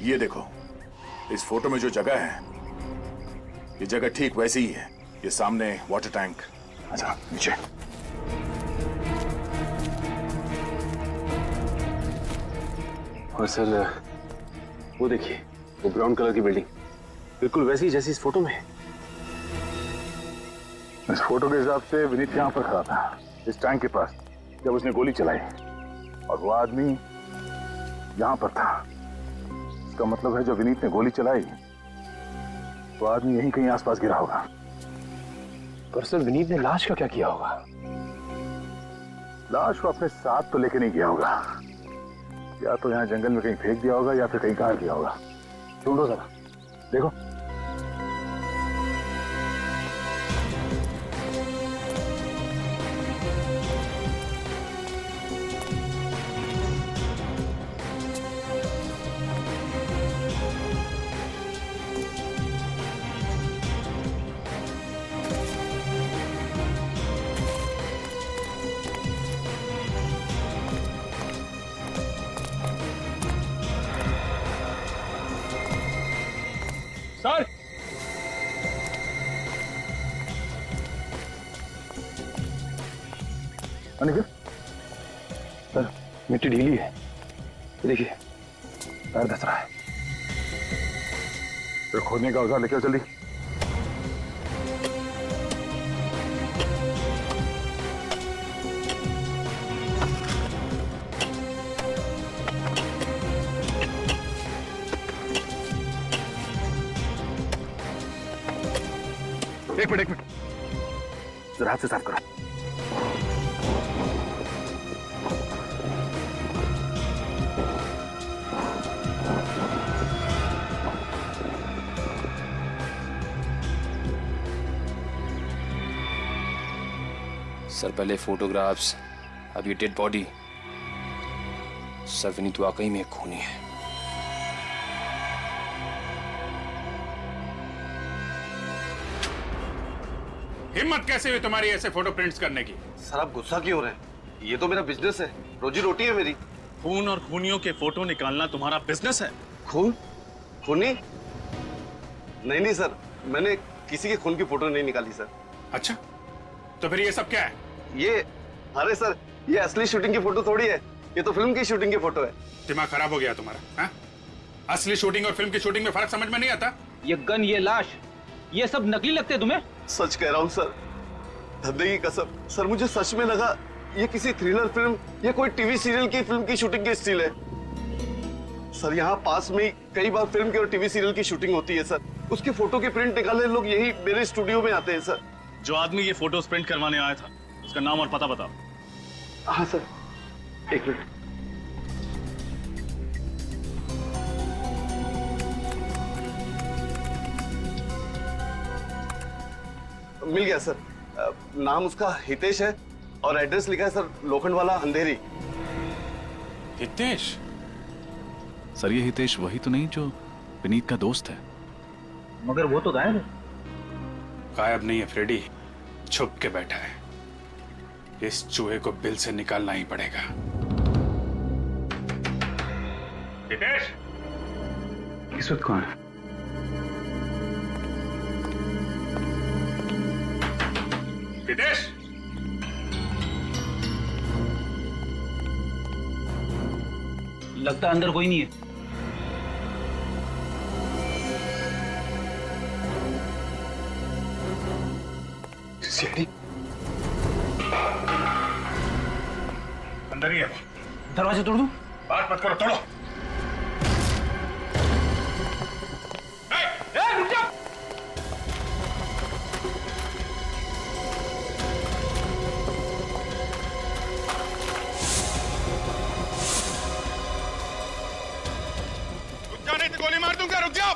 ये देखो, इस फोटो में जो जगह है, ये जगह ठीक वैसी ही है। ये सामने वाटर टैंक। अच्छा नीचे। और सर वो देखिए, वो ब्राउन कलर की बिल्डिंग बिल्कुल वैसी जैसी इस फोटो में है। इस फोटो के हिसाब से विनीत यहाँ पर खड़ा था, इस टैंक के पास, जब उसने गोली चलाई, और वो आदमी यहाँ पर था। इसका मतलब है जब विनीत ने गोली चलाई तो आदमी यहीं कहीं आसपास गिरा होगा। पर सर विनीत ने लाश का क्या किया होगा? लाश को अपने साथ तो लेके नहीं गया होगा, या तो यहाँ जंगल में कहीं फेंक दिया होगा या फिर कहीं गाड़ दिया होगा। ढूंढो जरा, देखो। सर अनिकेत, सर मिट्टी ढीली है, देखिए पैर धस रहा है। फिर खोदने का औजार लेकर जल्दी। एक मिनट, जरा हाथ से साफ करो। सर पहले फोटोग्राफ्स, अब ये डेड बॉडी। सर विनीत वाकई में एक खूनी है। हिम्मत कैसे हुई तुम्हारी ऐसे फोटो प्रिंट्स करने की? सर आप गुस्सा क्यों हो रहे हैं? ये तो मेरा बिजनेस है, रोजी रोटी है मेरी। खून और खूनियों के फोटो निकालना तुम्हारा बिजनेस है? खून? खूनी? नहीं नहीं सर, मैंने किसी के खून की फोटो नहीं निकाली सर। अच्छा, तो फिर ये सब क्या है? ये, अरे सर, ये असली शूटिंग की फोटो थोड़ी है, ये तो फिल्म की शूटिंग की फोटो है। दिमाग खराब हो गया तुम्हारा? हाँ? असली शूटिंग और फिल्म की शूटिंग में फर्क समझ में नहीं आता? ये गन, ये लाश, ये सब नकली लगते हैं तुम्हें? सच कह रहा हूँ सर, धंधे की कसम। सर मुझे सच में लगा ये किसी थ्रिलर फिल्म या कोई टीवी सीरियल की फिल्म की शूटिंग की स्टिल है। सर यहाँ पास में कई बार फिल्म की और टीवी सीरियल की शूटिंग होती है सर, उसके फोटो के प्रिंट निकालने लोग यही मेरे स्टूडियो में आते हैं सर। जो आदमी ये फोटोज प्रिंट करवाने आया था, उसका नाम और पता बताओ। हाँ सर, एक मिनट। मिल गया सर, नाम उसका हितेश है और एड्रेस लिखा है सर, लोखंडवाला अंधेरी। हितेश? सर ये हितेश वही तो नहीं जो विनीत का दोस्त है? मगर वो तो गायब है। गायब नहीं है फ्रेडी, छुप के बैठा है। इस चूहे को बिल से निकालना ही पड़ेगा। हितेश? इस वक्त कौन है? हितेश? लगता अंदर कोई नहीं है। सीढ़ी अंदर ही है। दरवाजा तोड़ दूं? बात मत करो, तोड़ो। रुक जा! रुक जा, नहीं तो गोली मार दूंगा। रुक जाओ।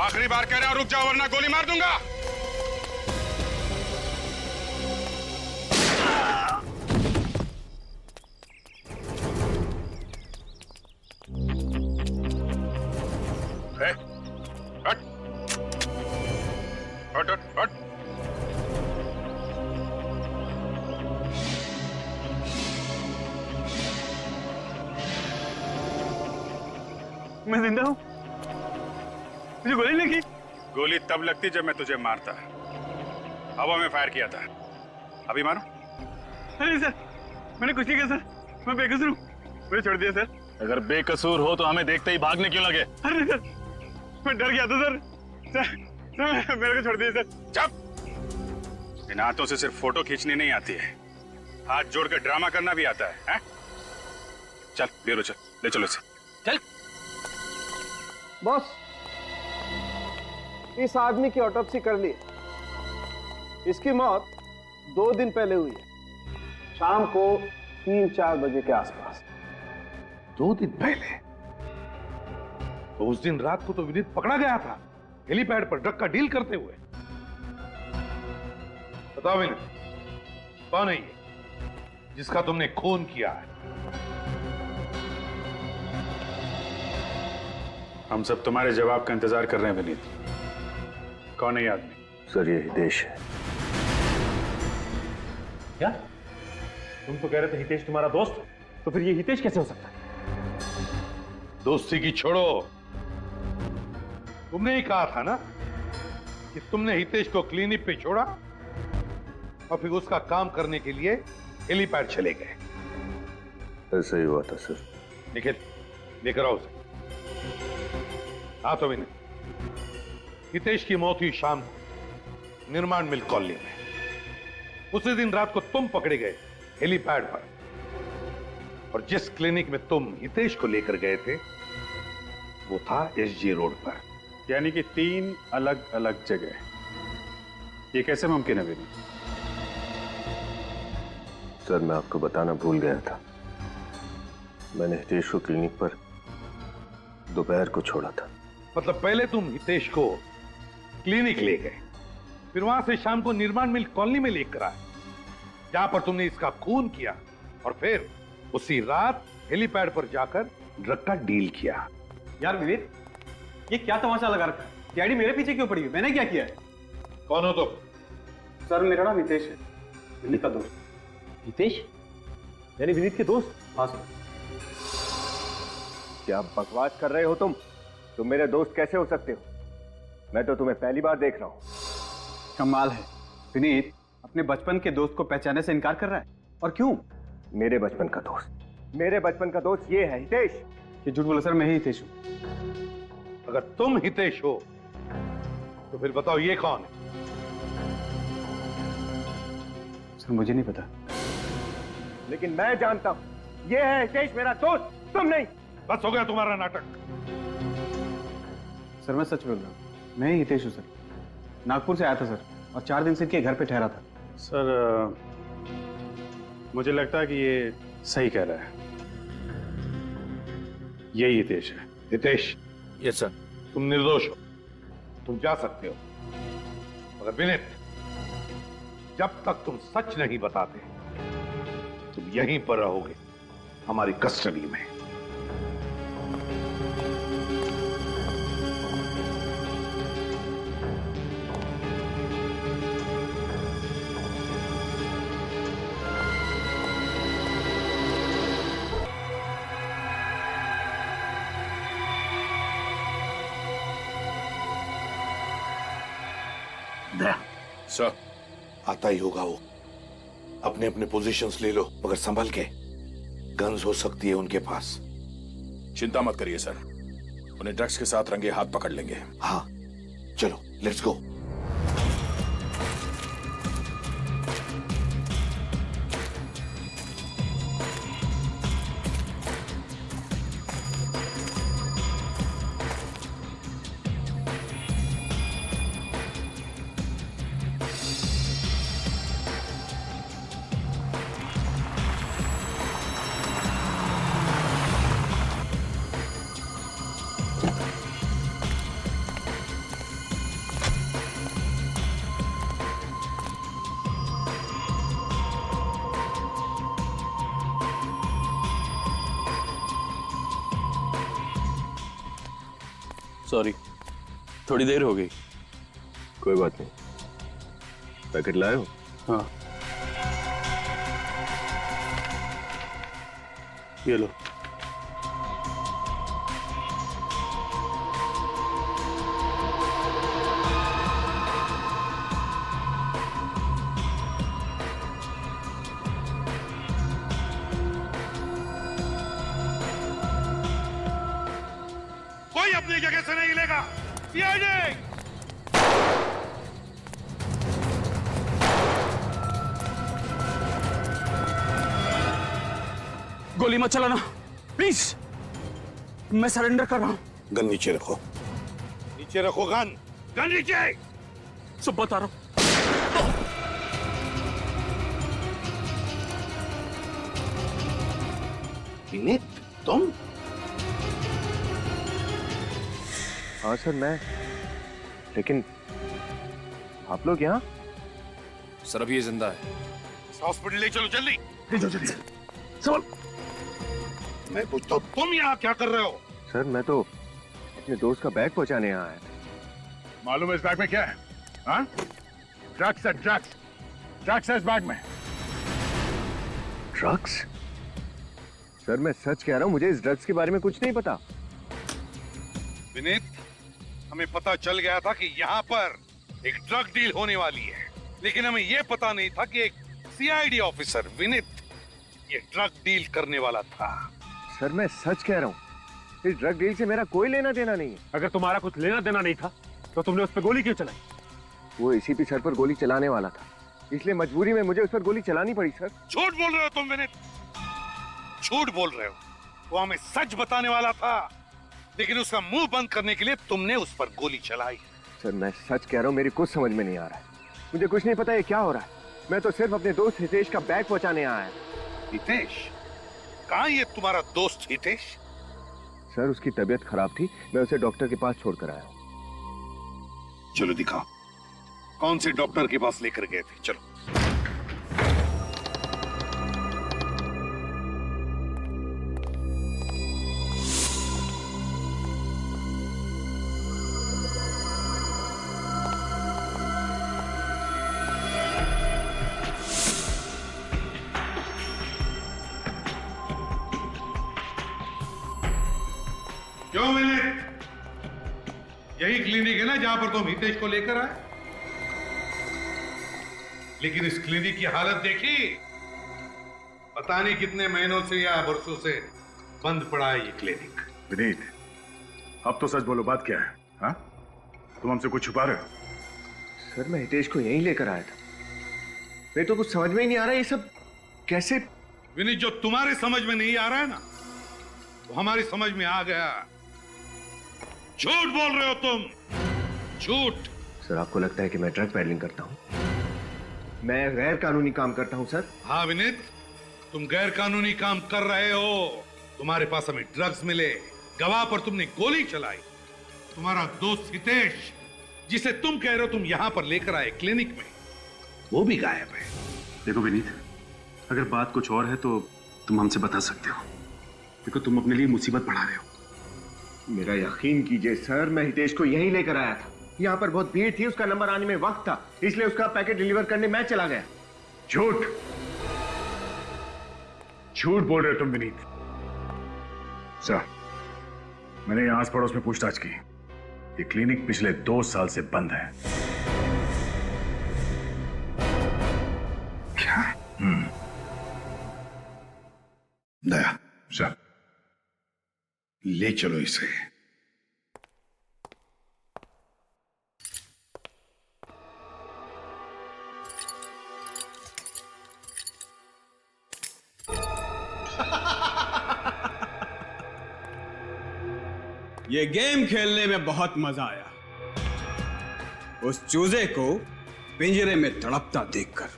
आखिरी बार कह रहा हूं, रुक जाओ वरना गोली मार दूंगा। हट हट हट हट। मैं जिंदा हूँ? मुझे गोली नहीं लगी? गोली तब लगती जब मैं तुझे मारता, हवा में फायर किया था। अभी मारो। अरे सर, मैंने कुछ नहीं किया सर, मैं बेकसूर हूँ, मुझे छोड़ दिया सर। अगर बेकसूर हो तो हमें देखते ही भागने क्यों लगे? अरे सर, मैं डर गया था सर। सर मेरे को छोड़ दिया सर। चुप। इन हाथों से सिर्फ फोटो खींचनी नहीं आती है, हाथ जोड़कर ड्रामा करना भी आता है, हैं? चल ब्यूरो चल, ले चलो इसे। चल। बॉस, इस आदमी की ऑटोप्सी कर ली। इसकी मौत 2 दिन पहले हुई है, शाम को 3-4 बजे के आसपास। 2 दिन पहले? तो उस दिन रात को तो विनीत पकड़ा गया था हेलीपैड पर ड्रग का डील करते हुए। बताओ विनीत, कौन है ये जिसका तुमने खून किया है? हम सब तुम्हारे जवाब का इंतजार कर रहे हैं विनीत। कौन है ये आदमी? सर ये हितेश है। क्या? तुम तो कह रहे थे हितेश तुम्हारा दोस्त, तो फिर ये हितेश कैसे हो सकता है? दोस्ती की छोड़ो, तुमने ही कहा था ना कि तुमने हितेश को क्लिनिक पे छोड़ा और फिर उसका काम करने के लिए हेलीपैड चले गए। ऐसा ही हुआ था सर। निखिल, लेकर आओ उसे। हाँ तो विनय, हितेश की मौत हुई शाम को निर्माण मिल कॉलोनी में। उसी दिन रात को तुम पकड़े गए हेलीपैड पर, और जिस क्लिनिक में तुम हितेश को लेकर गए थे वो था एसजी रोड पर। यानी कि 3 अलग अलग जगह। ये कैसे मुमकिन है विनीत? सर मैं आपको बताना भूल गया था, मैंने हितेश को क्लिनिक पर दोपहर को छोड़ा था। मतलब पहले तुम हितेश को क्लिनिक ले गए, फिर वहां से शाम को निर्माण मिल कॉलोनी में लेकर आए जहां पर तुमने इसका खून किया, और फिर उसी रात हेलीपैड पर जाकर ड्रग का डील किया। यार विनीत, ये क्या तमाशा लगा रखा है? डैडी मेरे पीछे क्यों पड़ी है? मैंने क्या किया है? कौन हो तुम? सर मेरा नाम हितेश है, विनीत का दोस्त। हितेश यानी विनीत के दोस्त? हाँ सर। क्या बकवास कर रहे हो तुम? तुम मेरे दोस्त कैसे हो सकते हो? मैं तो तुम्हें पहली बार देख रहा हूं। कमाल है, विनीत अपने बचपन के दोस्त को पहचानने से इनकार कर रहा है। और क्यों? मेरे बचपन का दोस्त, मेरे बचपन का दोस्त ये है हितेश। ये झूठ बोला सर, मैं ही हितेश हूं। अगर तुम हितेश हो तो फिर बताओ ये कौन है? सर मुझे नहीं पता। लेकिन मैं जानता हूं, ये है हितेश मेरा दोस्त, तुम नहीं। बस हो गया तुम्हारा नाटक। सर मैं सच बोल रहा हूँ, मैं ही हितेश हूँ सर। नागपुर से आया था सर, और 4 दिन से इनके घर पे ठहरा था। सर मुझे लगता है कि ये सही कह रहा है, यही हितेश है। Hitesh, yes sir. तुम निर्दोष हो, तुम जा सकते हो। मगर विनीत, जब तक तुम सच नहीं बताते तुम यहीं पर रहोगे हमारी कस्टडी में। सर, आता ही होगा वो। अपने अपने पोजीशंस ले लो, मगर संभल के। गन्स हो सकती है उनके पास। चिंता मत करिए सर, उन्हें ड्रग्स के साथ रंगे हाथ पकड़ लेंगे। हाँ चलो, लेट्स गो। सॉरी, थोड़ी देर हो गई। कोई बात नहीं। पैकेट लाए हो? हाँ, ये लो। अपनी जगह से नहीं हिलेगा। सीआईडी गोली मत चलाना प्लीज, मैं सरेंडर कर रहा हूं। गन नीचे रखो। नीचे रखो गन। गन नीचे। सब बता रहा हूं। विनीत, तुम? हाँ सर मैं, लेकिन आप लोग यहाँ? सर अभी ये जिंदा है। हॉस्पिटल ले चलो जल्दी। ले जाओ जल्दी। चल। मैं पूछता हूँ तुम यहाँ क्या कर रहे हो? सर मैं तो अपने दोस्त का बैग पहुंचाने यहाँ आया था। मालूम है इस बैग में क्या है? हाँ? ड्रग्स है, ड्रग्स। ड्रग्स है इस बैग में। ड्रग्स? सर मैं सच कह रहा हूँ, मुझे इस ड्रग्स के बारे में कुछ नहीं पता। विनीत, हमें पता चल गया था कि यहाँ पर एक ड्रग डील होने वाली है, लेकिन हमें यह पता नहीं था कि एक सीआईडी ऑफिसर विनीत ये ड्रग डील करने वाला था। सर मैं सच कह रहा हूँ, इस ड्रग डील से मेरा कोई लेना देना नहीं है। अगर तुम्हारा कुछ लेना देना नहीं था तो तुमने उस पर गोली क्यों चलाई? वो एसीपी सर पर गोली चलाने वाला था, इसलिए मजबूरी में मुझे उस पर गोली चलानी पड़ी सर। झूठ बोल रहे हो तुम विनीत, झूठ बोल रहे हो। वो हमें सच बताने वाला था, लेकिन उसका मुंह बंद करने के लिए तुमने उस पर गोली चलाई। सर मैं सच कह रहा हूँ, मेरी कुछ समझ में नहीं आ रहा है। मुझे कुछ नहीं पता ये क्या हो रहा है। मैं तो सिर्फ अपने दोस्त हितेश का बैग पहुंचाने आया है। हितेश? कहाँ ये तुम्हारा दोस्त हितेश? सर उसकी तबीयत खराब थी, मैं उसे डॉक्टर के पास छोड़कर आया हूँ। चलो दिखाओ, कौन से डॉक्टर के पास लेकर गए थे? चलो। क्यों विनीत? यही क्लिनिक है ना जहां पर तुम हितेश को लेकर आए? लेकिन इस क्लिनिक की हालत देखी, पता नहीं कितने महीनों से या वर्षों से बंद पड़ा है ये क्लिनिक। विनीत, अब तो सच बोलो, बात क्या है? हाँ? तुम हमसे कुछ छुपा रहे हो? सर मैं हितेश को यहीं लेकर आया था। मेरे तो कुछ समझ में ही नहीं आ रहा ये सब कैसे। विनीत, जो तुम्हारे समझ में नहीं आ रहा है ना, वो हमारी समझ में आ गया। झूठ बोल रहे हो तुम, झूठ। सर आपको लगता है कि मैं ड्रग पेडलिंग करता हूँ? मैं गैर कानूनी काम करता हूँ सर। हाँ विनीत, तुम गैर कानूनी काम कर रहे हो। तुम्हारे पास हमें ड्रग्स मिले, गवाह पर तुमने गोली चलाई। तुम्हारा दोस्त हितेश, जिसे तुम कह रहे हो तुम यहां पर लेकर आए क्लिनिक में, वो भी गायब है। देखो विनीत, अगर बात कुछ और है तो तुम हमसे बता सकते हो। देखो तुम अपने लिए मुसीबत बढ़ा रहे हो। मेरा यकीन कीजिए सर, मैं हितेश को यहीं लेकर आया था। यहाँ पर बहुत भीड़ थी, उसका नंबर आने में वक्त था, इसलिए उसका पैकेट डिलीवर करने मैं चला गया। झूठ, झूठ बोल रहे हो तुम विनीत। सर, मैंने यहाँ आस पड़ोस में पूछताछ की। ये क्लिनिक पिछले 2 साल से बंद है। क्या? दया, सर ले चलो इसे। ये गेम खेलने में बहुत मजा आया। उस चूजे को पिंजरे में तड़पता देखकर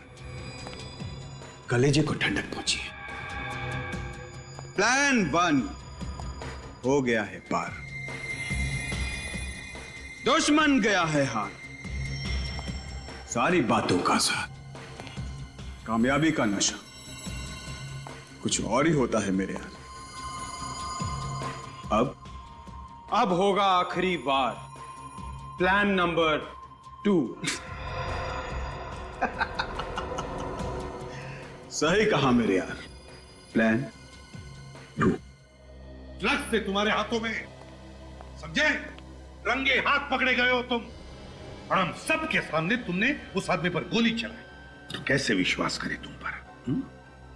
कलेजे को ठंडक पहुंची। प्लान 1 हो गया है पार, दुश्मन गया है हार। सारी बातों का साथ कामयाबी का नशा कुछ और ही होता है मेरे यार। अब होगा आखिरी बार, प्लान नंबर 2। सही कहा मेरे यार, प्लान 2। ड्रग्स से तुम्हारे हाथों में, समझे? रंगे हाथ पकड़े गए हो तुम, और हम सबके सामने तुमने उस आदमी पर गोली चलाई। तो कैसे विश्वास करे तुम पर?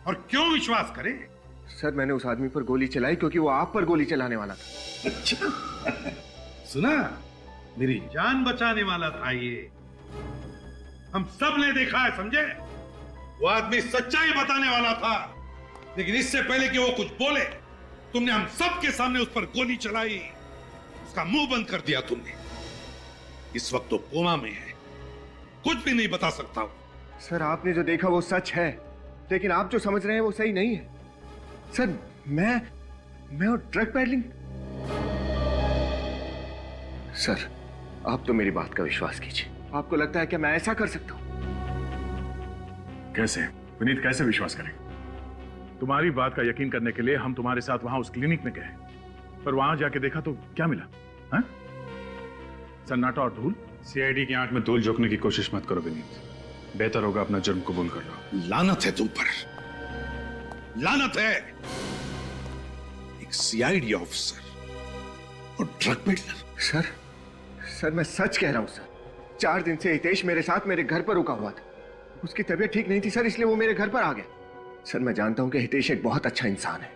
और क्यों विश्वास करे? सर मैंने उस आदमी पर गोली चलाई क्योंकि वो आप पर गोली चलाने वाला था। अच्छा, सुना, मेरी जान बचाने वाला था ये। हम सब ने देखा है, समझे? वो आदमी सच्चाई बताने वाला था, लेकिन इससे पहले कि वो कुछ बोले तुमने हम सब के सामने उस पर गोली चलाई, उसका मुंह बंद कर दिया तुमने। इस वक्त तो कोमा में है, कुछ भी नहीं बता सकता हूं। सर आपने जो देखा वो सच है, लेकिन आप जो समझ रहे हैं वो सही नहीं है। सर मैं और ड्रग पैडलिंग। सर आप तो मेरी बात का विश्वास कीजिए। आपको लगता है कि मैं ऐसा कर सकता हूं? कैसे विनीत, कैसे विश्वास करें? तुम्हारी बात का यकीन करने के लिए हम तुम्हारे साथ वहां उस क्लिनिक में गए, पर वहां जाके देखा तो क्या मिला? हा? सन्नाटा और धूल। सीआईडी की आंख में धूल झोंकने की कोशिश मत करो विनीत, बेहतर होगा अपना जुर्म कबूल कर लो। लानत है तुम पर, लानत है। एक सीआईडी ऑफिसर और ड्रग पेडलर। सर मैं सच कह रहा हूं सर। 4 दिन से हितेश मेरे साथ मेरे घर पर रुका हुआ था। उसकी तबीयत ठीक नहीं थी सर, इसलिए वो मेरे घर पर आ गया। सर मैं जानता हूं कि हितेश एक बहुत अच्छा इंसान है।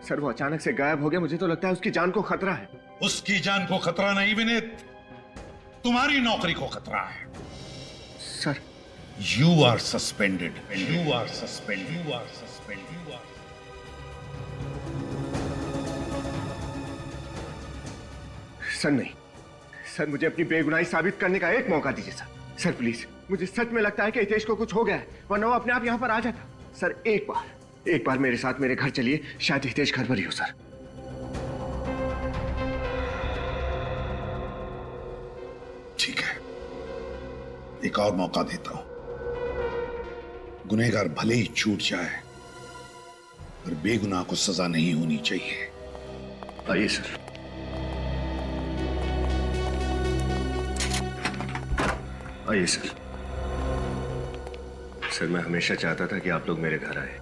सर वो अचानक से गायब हो गया, मुझे तो लगता है उसकी जान को खतरा है। उसकी जान को खतरा नहीं विनीत, तुम्हारी नौकरी को खतरा है। Sir you are suspended, you are suspended, you are suspended, you are. Sir नहीं सर, मुझे अपनी बेगुनाही साबित करने का एक मौका दीजिए सर। सर प्लीज, मुझे सच में लगता है कि हितेश को कुछ हो गया है, वरना वो अपने आप यहां पर आ जाता। सर एक बार मेरे साथ मेरे घर चलिए, शायद हितेश घर पर ही हो सर। ठीक है, एक और मौका देता हूं। गुनहगार भले ही छूट जाए, पर बेगुनाह को सजा नहीं होनी चाहिए। आइए सर। आइए सर। सर मैं हमेशा चाहता था कि आप लोग मेरे घर आए,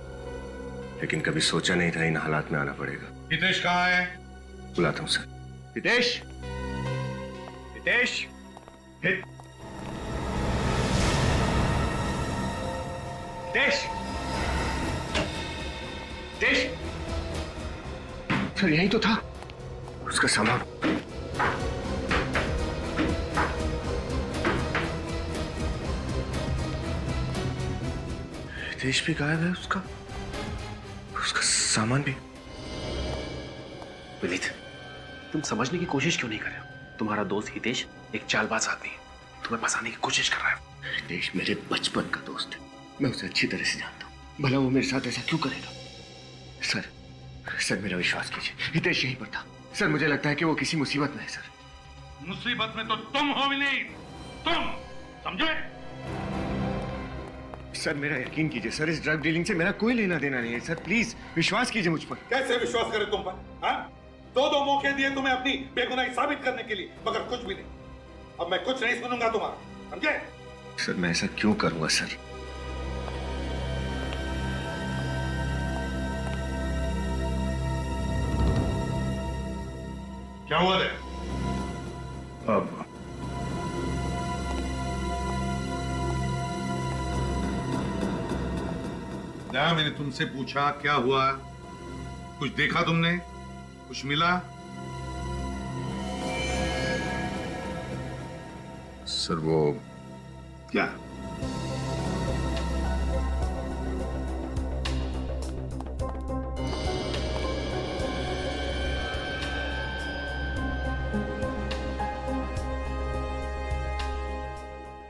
लेकिन कभी सोचा नहीं था इन हालात में आना पड़ेगा। हितेश कहाँ है? बुलाता हूं सर। हितेश, हितेश, हितेश, हितेश। सर यही तो था उसका सामान। हितेश भी गायब है, उसका सामान भी। विनीत, तुम समझने की कोशिश क्यों नहीं कर रहे हो? तुम्हारा दोस्त हितेश एक चालबाज आदमी है, तुम्हें फंसाने की कोशिश कर रहा है। हितेश मेरे बचपन का दोस्त है, मैं उसे अच्छी तरह से जानता हूँ। भला वो मेरे साथ ऐसा क्यों करेगा? सर मेरा विश्वास कीजिए, हितेश यहीं पर था। सर मुझे लगता है कि वो किसी मुसीबत में है। सर मुसीबत में तो तुम हो विनीत, तुम समझे? सर मेरा यकीन कीजिए सर, इस ड्रग डीलिंग से मेरा कोई लेना देना नहीं है। सर प्लीज विश्वास कीजिए मुझ पर। कैसे विश्वास करें तुम पर? हाँ? 2 मौके दिए तुम्हें अपनी बेगुनाही साबित करने के लिए, मगर कुछ भी नहीं। अब मैं कुछ नहीं सुनूंगा तुम्हारा, समझे? सर मैं ऐसा क्यों करूंगा सर? क्या हुआ है? अब मैंने तुमसे पूछा क्या हुआ, कुछ देखा तुमने, कुछ मिला? सर वो क्या?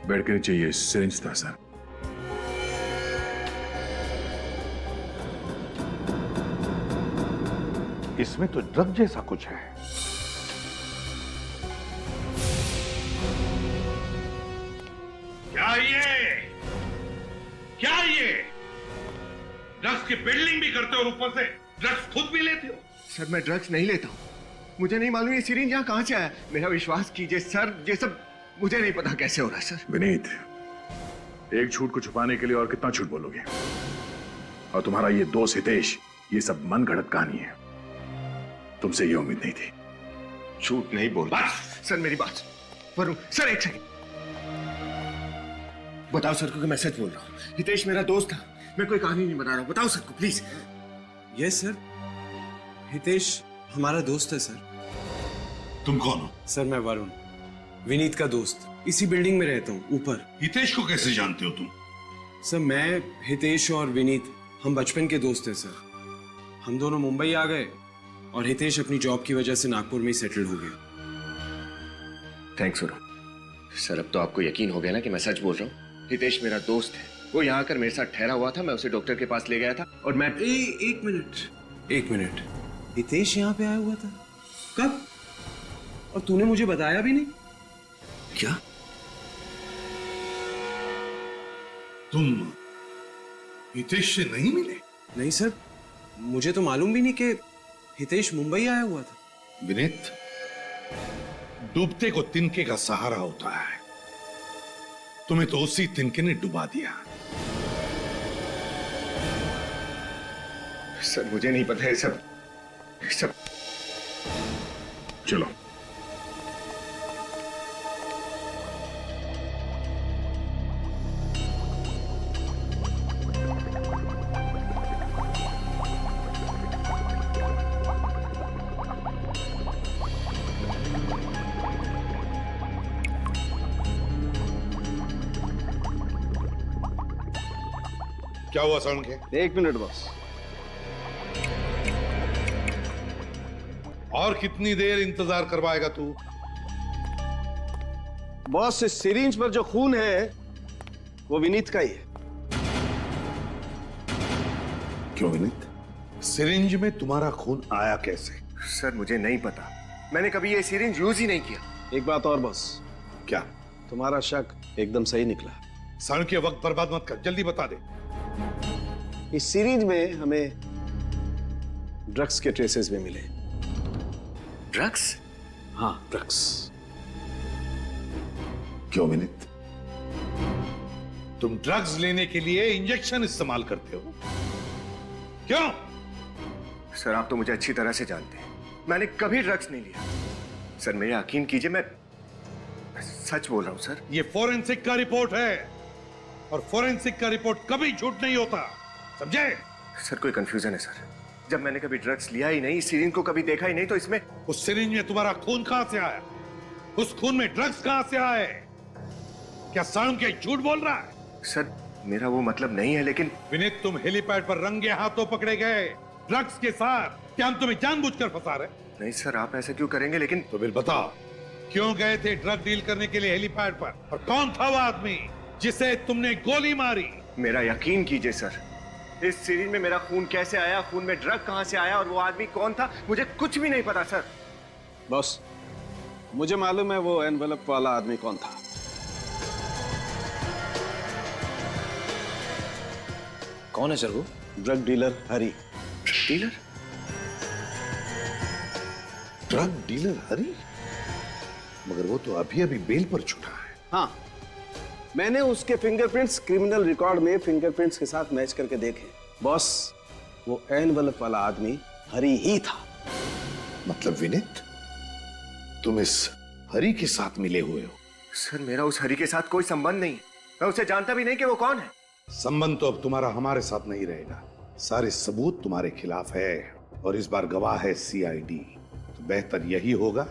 बेड के नीचे ये सिरिंज था सर। इसमें तो ड्रग जैसा कुछ है। क्या ये ड्रग्स की पेडलिंग भी करते हो और ऊपर से ड्रग्स खुद भी लेते हो? सर मैं ड्रग्स नहीं लेता हूँ, मुझे नहीं मालूम ये सिरिंज यहाँ कहाँ से आया। मेरा विश्वास कीजिए सर, ये सब मुझे नहीं पता कैसे हो रहा है। सर विनीत, एक झूठ को छुपाने के लिए और कितना झूठ बोलोगे? और तुम्हारा ये दोस्त हितेश, ये सब मन गढ़ंत कहानी है, तुमसे ये उम्मीद नहीं थी। झूठ नहीं बोल। सर मेरी बात वरुण, सर एक सेकंड बताओ सर को कि मैं सच बोल रहा हूँ। हितेश मेरा दोस्त था, मैं कोई कहानी नहीं बना रहा हूँ। बताओ सर को प्लीज। यस सर, हितेश हमारा दोस्त है सर। तुम कौन हो? सर मैं वरुण, विनीत का दोस्त। इसी बिल्डिंग में रहता हूँ, ऊपर। हितेश को कैसे जानते हो तुम? सर मैं, हितेश और विनीत हम बचपन के दोस्त हैं सर। हम दोनों मुंबई आ गए और हितेश अपनी जॉब की वजह से नागपुर में ही सेटल हो गया। थैंक्स वरुण। सर अब तो आपको यकीन हो गया ना कि मैं सच बोल रहा हूँ। हितेश मेरा दोस्त है, वो यहाँ आकर मेरे साथ ठहरा हुआ था, मैं उसे डॉक्टर के पास ले गया था और मैं एक मिनट, हितेश यहाँ पे आया हुआ था? कब? और तूने मुझे बताया भी नहीं? क्या? तुम हितेश से नहीं मिले? नहीं सर, मुझे तो मालूम भी नहीं कि हितेश मुंबई आया हुआ था। विनीत, डूबते को तिनके का सहारा होता है। तुम्हें तो उसी तिनके ने डुबा दिया। सर मुझे नहीं पता है सब। चलो। क्या हुआ साउंड के? 1 मिनट बस। और कितनी देर इंतजार करवाएगा तू? बॉस, इस सिरिंज पर जो खून है वो विनीत का ही है। क्यों विनीत? सिरिंज में तुम्हारा खून आया कैसे? सर मुझे नहीं पता, मैंने कभी ये सिरिंज यूज ही नहीं किया। एक बात और बॉस। क्या? तुम्हारा शक एकदम सही निकला। साउंड के वक्त बर्बाद मत कर, जल्दी बता दे। इस सीरीज में हमें ड्रग्स के ट्रेसेस भी मिले। ड्रग्स? हाँ, ड्रग्स। क्यों विनीत? तुम ड्रग्स लेने के लिए इंजेक्शन इस्तेमाल करते हो? क्यों? सर आप तो मुझे अच्छी तरह से जानते हैं, मैंने कभी ड्रग्स नहीं लिया। सर मेरा यकीन कीजिए, मैं सच बोल रहा हूं सर। ये फोरेंसिक का रिपोर्ट है और फोरेंसिक का रिपोर्ट कभी झूठ नहीं होता, समझे? सर कोई कंफ्यूजन है सर, जब मैंने कभी ड्रग्स लिया ही नहीं, इस सिरिंज को कभी देखा ही नहीं, तो इसमें उस सिरिंज में तुम्हारा खून कहां से आया? उस खून में ड्रग्स कहां से आए? क्या साउंड के झूठ बोल रहा है? सर मेरा वो मतलब नहीं है, लेकिन विनीत तुम हेलीपैड पर रंगे हाथों पकड़े गए ड्रग्स के साथ। क्या हम तुम्हें जानबूझकर फंसा रहे? नहीं सर, आप ऐसा क्यों करेंगे? लेकिन तो फिर बताओ, क्यों गए थे ड्रग डील करने के लिए हेलीपैड पर? और कौन था वो आदमी जिसे तुमने गोली मारी? मेरा यकीन कीजिए सर, इस सीरीज में मेरा खून कैसे आया, खून में ड्रग कहां से आया और वो आदमी कौन था, मुझे कुछ भी नहीं पता सर। बॉस, मुझे मालूम है वो एनवेलप वाला आदमी कौन था। कौन है सर वो? ड्रग डीलर हरी। डीलर? ड्रग डीलर हरी? मगर वो तो अभी अभी बेल पर छूटा है। हाँ, मैंने उसके फिंगरप्रिंट्स क्रिमिनल रिकॉर्ड में फिंगरप्रिंट्स के साथ मैच करके देखे। बॉस, वो एनवेलप वाला आदमी हरी ही था। मतलब विनीत, तुम इस हरी के साथ मिले हुए हो? सर मेरा उस हरी के साथ कोई संबंध नहीं है, मैं उसे जानता भी नहीं कि वो कौन है। संबंध तो अब तुम्हारा हमारे साथ नहीं रहेगा। सारे सबूत तुम्हारे खिलाफ है और इस बार गवाह है सीआईडी। तो बेहतर यही होगा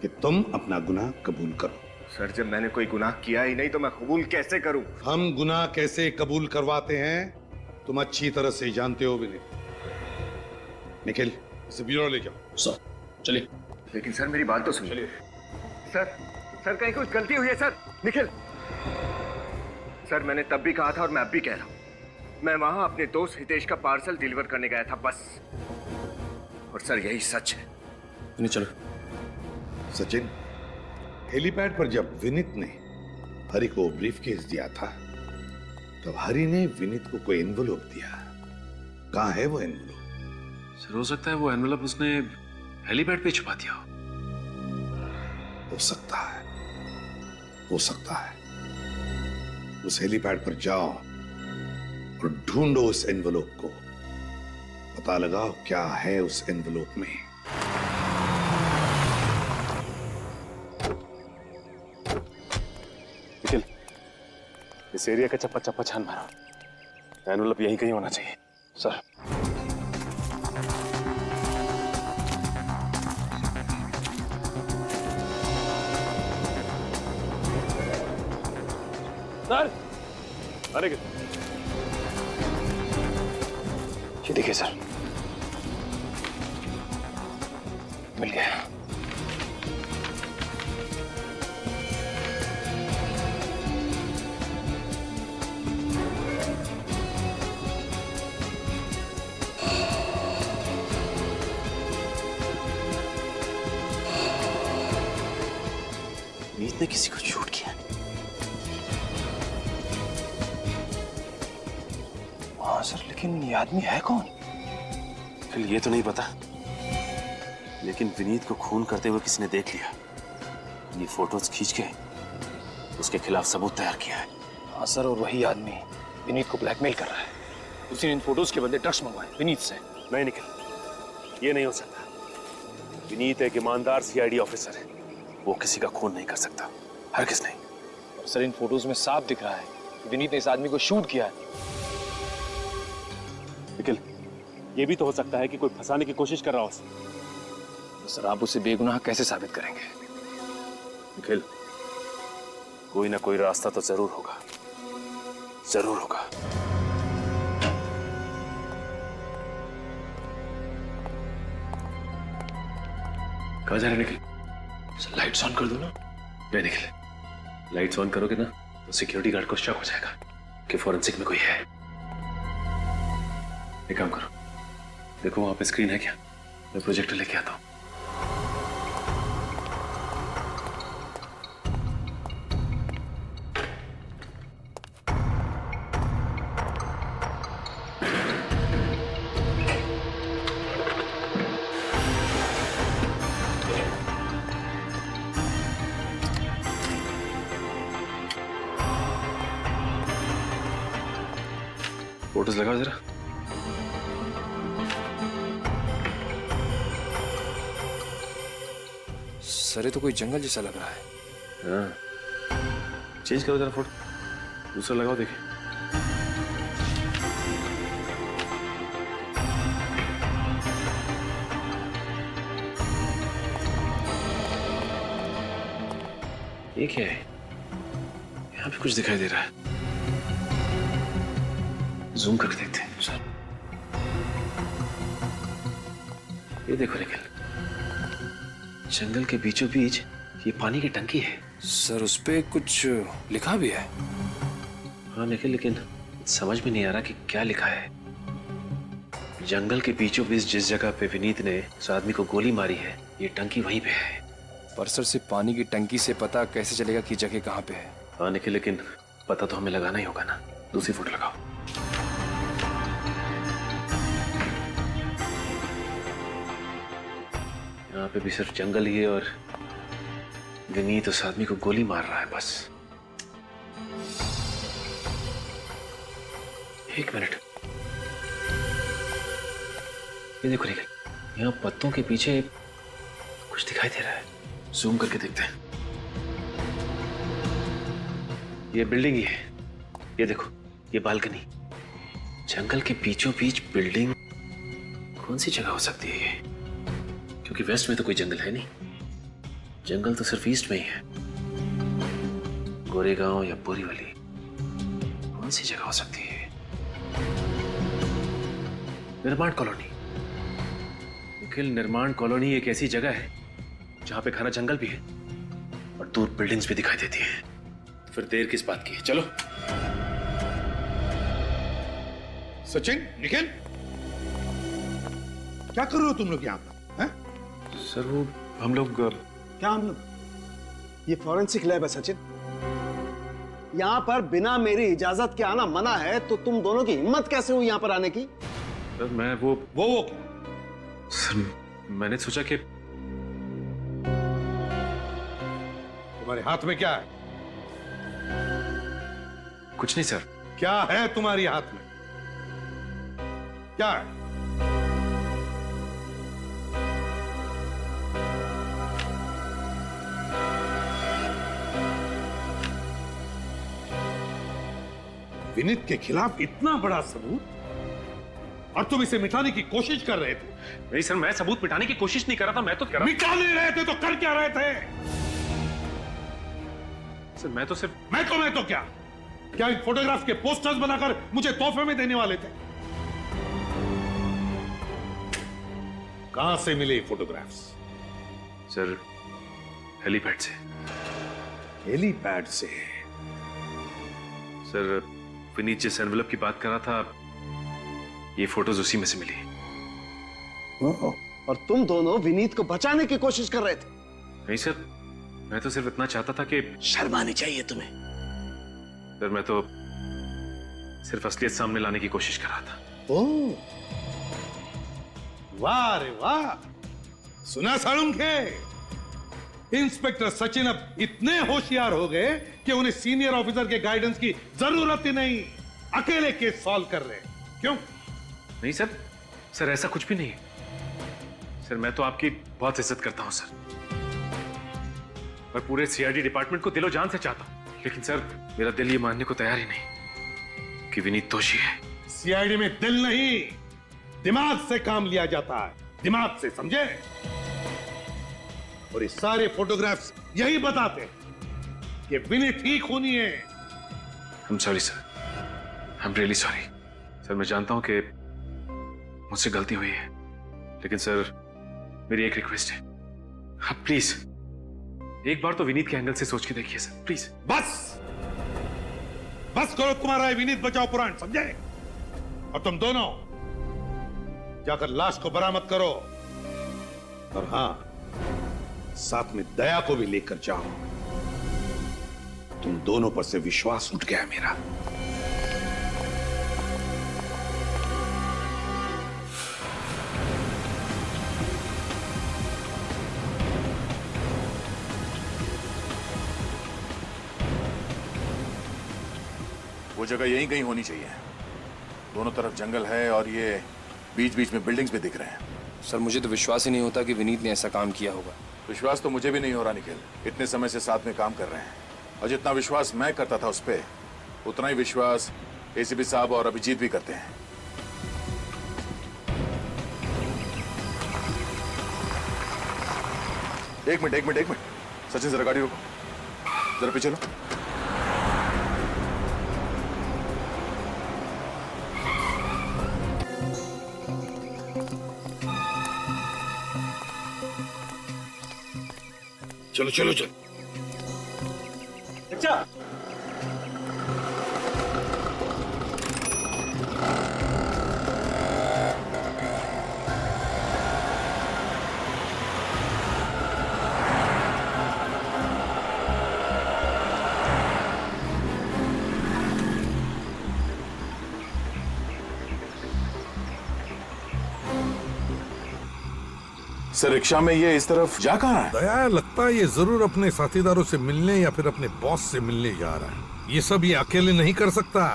कि तुम अपना गुनाह कबूल करो। सर जब मैंने कोई गुनाह किया ही नहीं तो मैं कबूल कैसे करूं? हम गुनाह कैसे कबूल करवाते हैं तुम अच्छी तरह से जानते हो विनीत। निखिल, इसे ब्यूरो ले जाओ। सर चलिए। लेकिन सर मेरी बात तो सुनिए। सर कहीं कुछ गलती हुई है सर? निखिल, सर मैंने तब भी कहा था और मैं अब भी कह रहा हूं, मैं वहां अपने दोस्त हितेश का पार्सल डिलीवर करने गया था बस। और सर यही सच है। नहीं चलो। सचिन, हेलीपैड पर जब विनीत ने हरी को ब्रीफकेस दिया था तब हरी ने विनीत को कोई एनवेलप दिया। कहां है वो एनवेलप? सर हो सकता है वो एनवेलप उसने हेलीपैड पे छुपा दिया हो सकता है, हो सकता है। उस हेलीपैड पर जाओ और ढूंढो उस एनवेलप को। पता लगाओ क्या है उस एनवेलप में। निखिल, इस एरिया का चप्पा चप्पा छान मारो। एनवेलप यहीं कहीं होना चाहिए। सर सर अरे ये देखिए सर, मिल गया। मीत ने किसी को शूट किया। हाँ सर, लेकिन ये आदमी है कौन? फिर ये तो नहीं पता, लेकिन विनीत को खून करते हुए किसी ने देख लिया। ये फोटोज खींच के उसके खिलाफ सबूत तैयार किया है। हाँ सर, और वही आदमी विनीत को ब्लैकमेल कर रहा है। उसी ने इन फोटोज के बदले ड्रग्स मंगवाए विनीत से। नहीं निखिल, ये नहीं हो सकता। विनीत एक ईमानदार सीआईडी ऑफिसर है, वो किसी का खून नहीं कर सकता, हरगिज़ नहीं। और सर, इन फोटोज में साफ दिख रहा है कि विनीत ने इस आदमी को शूट किया है। निखिल, ये भी तो हो सकता है कि कोई फंसाने की कोशिश कर रहा हो उसे। तो सर, आप उसे बेगुनाह कैसे साबित करेंगे? निखिल, कोई ना कोई रास्ता तो जरूर होगा, जरूर होगा। कहाँ जा रहे निखिल? सर, लाइट्स ऑन कर दो ना। नहीं निखिल, लाइट्स ऑन करोगे ना तो सिक्योरिटी गार्ड को शक हो जाएगा कि फॉरेंसिक में कोई है। एक काम करो, देखो वहां पे स्क्रीन है क्या? मैं प्रोजेक्टर लेके आता हूं। फोटोज लगाओ जरा। सर, ये तो कोई जंगल जैसा लग रहा है। हाँ, चेंज करो जरा फोटो, दूसरा लगाओ देखिए। ये क्या है? यहाँ पे कुछ दिखाई दे रहा है, जूम करके देखते हैं सर। ये देखो निखिल, जंगल के बीचों बीच ये पानी की टंकी है। सर, उस पे कुछ लिखा भी है। हाँ निखिल, लेकिन समझ में नहीं आ रहा कि क्या लिखा है। जंगल के बीचों बीच जिस जगह पे विनीत ने उस आदमी को गोली मारी है, ये टंकी वहीं पे है। पर सर, सिर्फ पानी की टंकी से पता कैसे चलेगा कि जगह कहाँ पे है? हाँ निखिल, लेकिन पता तो हमें लगाना ही होगा ना। दूसरी फोटो लगाओ। यहाँ पे भी सिर्फ जंगल ही है और विनीत उस आदमी को गोली मार रहा है बस। एक मिनट, ये देखो निखिल, यहाँ पत्तों के पीछे कुछ दिखाई दे रहा है। जूम करके देखते हैं। ये बिल्डिंग ही है, ये देखो, ये बालकनी। जंगल के बीचों बीच बिल्डिंग, कौन सी जगह हो सकती है ये? क्योंकि वेस्ट में तो कोई जंगल है नहीं, जंगल तो सिर्फ ईस्ट में ही है। गोरेगांव या बोरीवली, कौन सी जगह हो सकती है? निर्माण कॉलोनी। निखिल, निर्माण कॉलोनी एक ऐसी जगह है जहां पे घना जंगल भी है और दूर बिल्डिंग्स भी दिखाई देती हैं। तो फिर देर किस बात की है? चलो। सचिन, निखिल, क्या कर रहे हो तुम लोग यहाँ पर? सर, वो हम लोग क्या हम लोग? ये फॉरेंसिक लैब है सचिन। यहाँ पर बिना मेरी इजाजत के आना मना है, तो तुम दोनों की हिम्मत कैसे हुई यहाँ पर आने की? सर, मैं वो क्या? सर, मैंने सोचा कि तुम्हारे हाथ में क्या है? कुछ नहीं सर। क्या है तुम्हारी हाथ में? क्या है? विनीत के खिलाफ इतना बड़ा सबूत और तुम इसे मिटाने की कोशिश कर रहे थे। नहीं सर, मैं सबूत मिटाने की कोशिश नहीं कर रहा था, मैं तो कर रहा मिटा नहीं रहे थे तो कर क्या रहे थे? सर, मैं तो क्या? क्या इन फोटोग्राफ के पोस्टर्स बनाकर मुझे तोहफे में देने वाले थे? कहां से मिले ये फोटोग्राफ्स? सर, हेलीपैड से। हेलीपैड से? सर, विनीत जिस एनवेलप की बात कर रहा था, ये फोटोज उसी में से मिली। और तुम दोनों विनीत को बचाने की कोशिश कर रहे थे? नहीं सर, मैं तो सिर्फ इतना चाहता था कि शर्म आनी चाहिए तुम्हें। सर, मैं तो सिर्फ असलियत सामने लाने की कोशिश कर रहा था। ओह, वाह रे वाह! सुना साळुंखे? इंस्पेक्टर सचिन अब इतने होशियार हो गए कि उन्हें सीनियर ऑफिसर के गाइडेंस की जरूरत ही नहीं, अकेले केस सॉल्व कर रहे हैं। क्यों? नहीं सर, सर ऐसा कुछ भी नहीं है। सर, मैं तो आपकी बहुत इज्जत करता हूं सर, और पूरे सीआईडी डिपार्टमेंट को दिलो जान से चाहता हूं, लेकिन सर मेरा दिल ये मानने को तैयार ही नहीं कि विनीत दोषी है। सीआईडी में दिल नहीं, दिमाग से काम लिया जाता है, दिमाग से, समझे? और ये सारे फोटोग्राफ्स यही बताते हैं कि विनीत ही खूनी है। I am sorry sir, I am really sorry. Sir, मैं जानता हूं कि मुझसे गलती हुई है, लेकिन सर मेरी एक रिक्वेस्ट है, आप प्लीज एक बार तो विनीत के एंगल से सोच के देखिए सर, प्लीज। बस बस करो तुम्हारा ये विनीत बचाओ पुराण, समझे? और तुम दोनों जाकर लाश को बरामद करो, और हां, साथ में दया को भी लेकर जाओ। तुम दोनों पर से विश्वास उठ गया मेरा। वो जगह यहीं कहीं होनी चाहिए। दोनों तरफ जंगल है और ये बीच बीच में बिल्डिंग्स भी दिख रहे हैं। सर, मुझे तो विश्वास ही नहीं होता कि विनीत ने ऐसा काम किया होगा। विश्वास तो मुझे भी नहीं हो रहा निखिल। इतने समय से साथ में काम कर रहे हैं, और जितना विश्वास मैं करता था उस पे, उतना ही विश्वास एसीपी साहब और अभिजीत भी करते हैं। एक मिनट सचिन, जरा गाड़ी रोको, जरा पीछे लो। चलो चलो चलो। अच्छा, सर, रिक्शा में ये इस तरफ जा कहाँ है? दया, लगता है ये जरूर अपने साथीदारों से मिलने या फिर अपने बॉस से मिलने जा रहा है। ये सब ये अकेले नहीं कर सकता।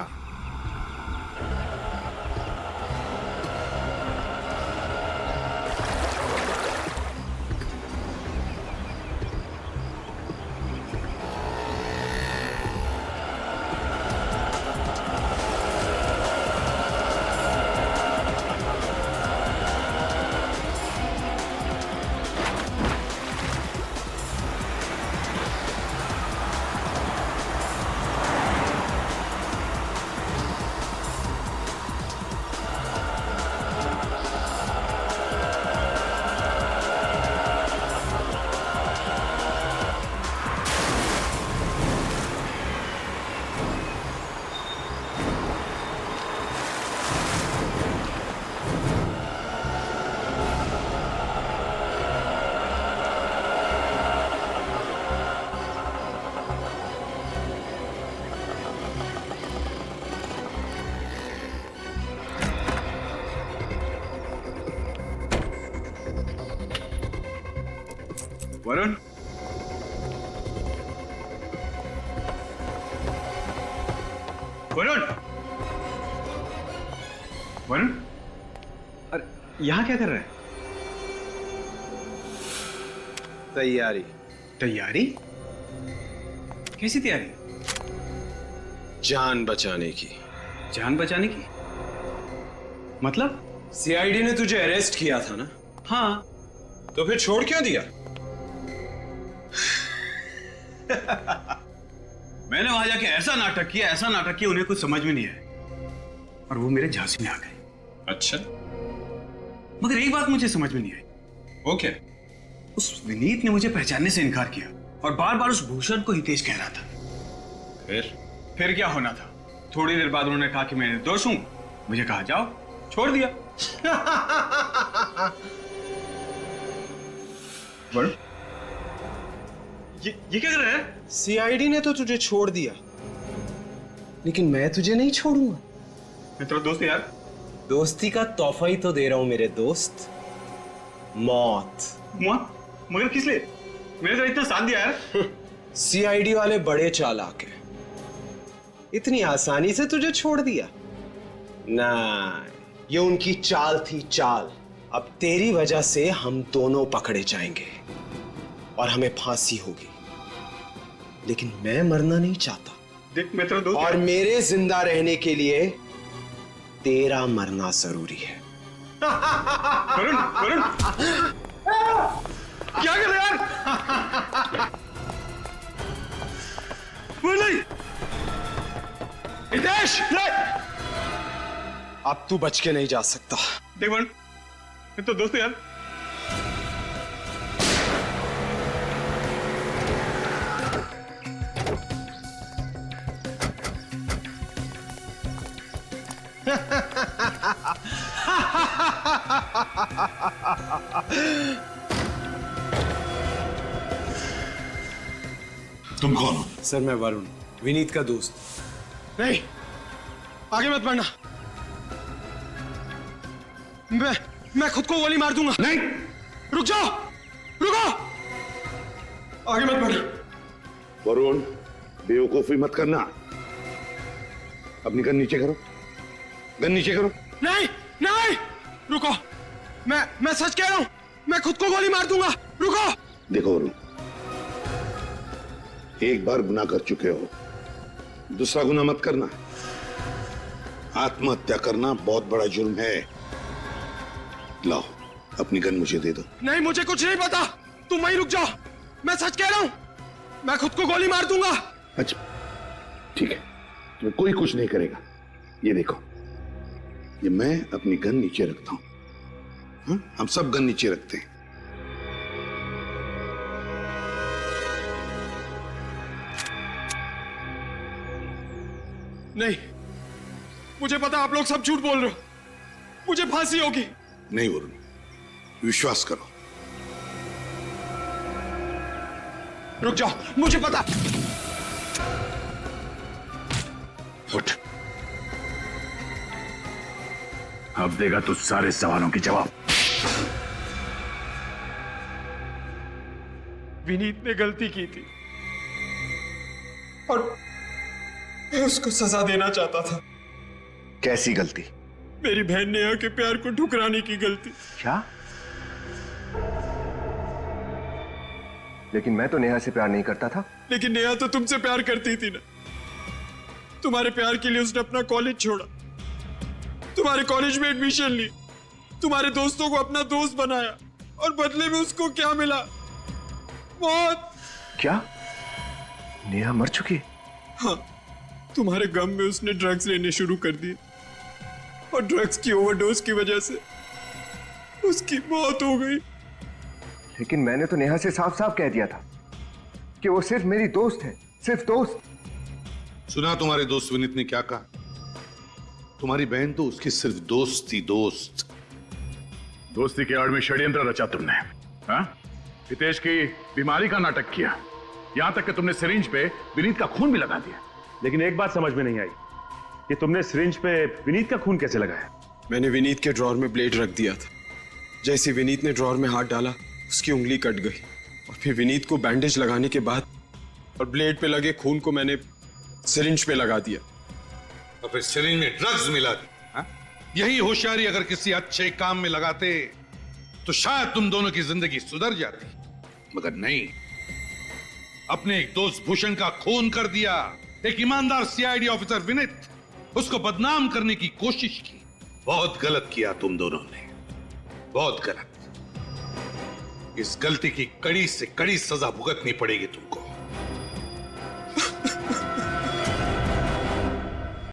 वरुण, वरुण, वरुण, अरे यहाँ क्या कर रहा है? तैयारी। तैयारी? कैसी तैयारी? जान बचाने की। जान बचाने की? मतलब? सीआईडी ने तुझे अरेस्ट किया था ना? हाँ। तो फिर छोड़ क्यों दिया? मैंने वहां जाके ऐसा नाटक किया उन्हें कुछ समझ में नहीं आया और वो मेरे झांसी में आ गए। अच्छा, मगर एक बात मुझे समझ में नहीं आई। वो क्या? उस विनीत ने मुझे पहचानने से इनकार किया और बार बार उस भूषण को हितेश कह रहा था। फिर क्या होना था? थोड़ी देर बाद उन्होंने कहा कि मैं निर्दोष हूं, मुझे कहा जाओ, छोड़ दिया। वरुण, ये क्या कर रहा है? सीआईडी ने तो तुझे छोड़ दिया, लेकिन मैं तुझे नहीं छोड़ूंगा। मैं तेरा दोस्त यार। दोस्ती का तोहफा ही तो दे रहा हूं मेरे दोस्त, मौत। मगर किस लिए? मैंने तो इतना साथ दिया यार। सीआईडी वाले बड़े चालाक हैं, इतनी आसानी से तुझे छोड़ दिया ना। ये उनकी चाल थी, चाल। अब तेरी वजह से हम दोनों पकड़े जाएंगे और हमें फांसी होगी, लेकिन मैं मरना नहीं चाहता। देख, मैं तेरा दोस्त और मेरे जिंदा रहने के लिए तेरा मरना जरूरी है। वरुण, वरुण, क्या कर रहे यार? नहीं, हितेश, अब तू बच के नहीं जा सकता। देख वरुण, मैं तो दोस्त यार। तुम कौन हो? सर, मैं वरुण, विनीत का दोस्त। नहीं, आगे मत बढ़ना। मैं खुद को गोली मार दूंगा। नहीं, रुक जाओ, रुको, आगे मत बढ़। वरुण, बेवकूफी मत करना। अपनी गन नीचे करो, गन नीचे करो। नहीं, नहीं, रुको, मैं सच कह रहा हूं, मैं खुद को गोली मार दूंगा। रुको। देखो वरुण, एक बार गुनाह कर चुके हो, दूसरा गुनाह मत करना। आत्महत्या करना बहुत बड़ा जुर्म है। लाओ, अपनी गन मुझे दे दो। नहीं, मुझे कुछ नहीं पता, तुम वहीं रुक जाओ। मैं सच कह रहा हूं, मैं खुद को गोली मार दूंगा। अच्छा, ठीक है, तुम्हें कोई कुछ नहीं करेगा। ये देखो, ये मैं अपनी गन नीचे रखता हूं। हाँ? हम सब गन नीचे रखते हैं। नहीं, मुझे पता आप लोग सब झूठ बोल रहे हो, मुझे फांसी होगी। नहीं वरुण, विश्वास करो। रुक जाओ, मुझे पता। उठ, अब देगा तू सारे सवालों के जवाब। विनीत ने गलती की थी और मैं उसको सजा देना चाहता था। कैसी गलती? मेरी बहन नेहा के प्यार को ठुकराने की गलती। क्या? लेकिन मैं तो नेहा से प्यार नहीं करता था। लेकिन नेहा तो तुमसे प्यार करती थी ना। तुम्हारे प्यार के लिए उसने अपना कॉलेज छोड़ा, तुम्हारे कॉलेज में एडमिशन ली, तुम्हारे दोस्तों को अपना दोस्त बनाया और बदले में उसको क्या मिला? मौत। क्या? नेहा मर चुकी? हाँ, तुम्हारे गम में उसने ड्रग्स लेने शुरू कर दिए और ड्रग्स की ओवरडोज की वजह से उसकी मौत हो गई। लेकिन मैंने तो नेहा से साफ साफ कह दिया था कि वो सिर्फ मेरी दोस्त है, सिर्फ दोस्त। सुना तुम्हारे दोस्त विनीत ने क्या कहा? तुम्हारी बहन तो उसकी सिर्फ दोस्त थी, दोस्त। दोस्ती के आड़ में षड्यंत्र रचा तुमने। हाँ? हितेश की बीमारी का नाटक किया, यहां तक कि तुमने सिरिंज पे विनीत का खून भी लगा दिया। लेकिन एक बात समझ में नहीं आई कि तुमने सिरिंज पे विनीत का खून कैसे लगाया? मैंने विनीत के ड्रॉर में ब्लेड रख दिया था। जैसे विनीत ने ड्रॉर में हाथ डाला, उसकी उंगली कट गई और फिर विनीत को बैंडेज लगाने के बाद और ब्लेड पे लगे खून को मैंने सिरिंज पे लगा दिया। और फिर सिरिंज में ड्रग्स मिला दी। हाँ? यही होशियारी अगर किसी अच्छे काम में लगाते तो शायद तुम दोनों की जिंदगी सुधर जाती, मगर नहीं। अपने एक दोस्त भूषण का खून कर दिया, एक ईमानदार सीआईडी ऑफिसर विनीत, उसको बदनाम करने की कोशिश की। बहुत गलत किया तुम दोनों ने, बहुत गलत। इस गलती की कड़ी से कड़ी सजा भुगतनी पड़ेगी तुमको।